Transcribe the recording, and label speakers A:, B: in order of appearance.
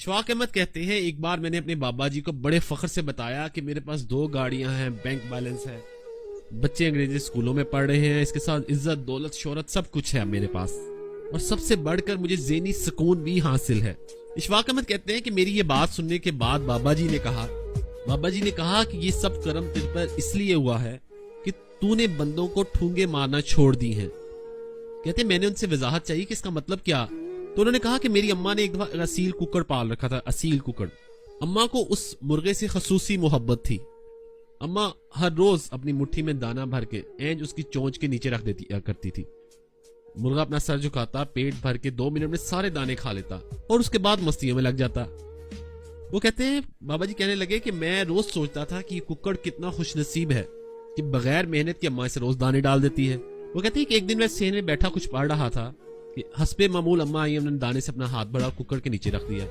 A: शवाक अहमद कहते हैं, एक बार मैंने अपने बाबा जी को बड़े फख्र से बताया कि मेरे पास 2 गाड़ियां हैं, बैंक बैलेंस है, बच्चे अंग्रेजी स्कूलों में पढ़ रहे हैं, इसके साथ इज्जत दौलत शोहरत सब कुछ है मेरे पास, और सबसे बढ़कर मुझे ज़हनी सुकून भी हासिल है। इशफाक अहमद कहते हैं कि मेरी ये बात सुनने के बाद बाबा जी ने कहा कि ये सब करम तुझ पर इसलिए हुआ है कि तूने बंदों को ठूंगे मारना छोड़ दी हैं। कहते मैंने उनसे वजाहत चाहिए कि इसका मतलब क्या, तो उन्होंने कहा कि मेरी अम्मा ने एक दफा असील कुकड़ पाल रखा था, असील कुकड़। अम्मा को उस मुर्गे से खसूसी मोहब्बत थी। अम्मा हर रोज अपनी मुट्ठी में दाना भर के एंज उसकी चोंच के नीचे रख देती करती थी। मुर्गा अपना सर झुकाता, पेट भर के 2 मिनट में सारे दाने खा लेता और उसके बाद मस्तियों में लग जाता। वो कहते हैं, बाबा जी कहने लगे कि मैं रोज सोचता था कि कुकड़ कितना खुशनसीब है कि बगैर मेहनत के अम्मा इसे रोज दाने डाल देती है। वो कहते हैं कि एक दिन मैं सेहन में बैठा कुछ पढ़ रहा था कि हस्बे मामूल अम्मा आई, उन्होंने दाने से अपना हाथ बढ़ा कुकर के नीचे रख दिया।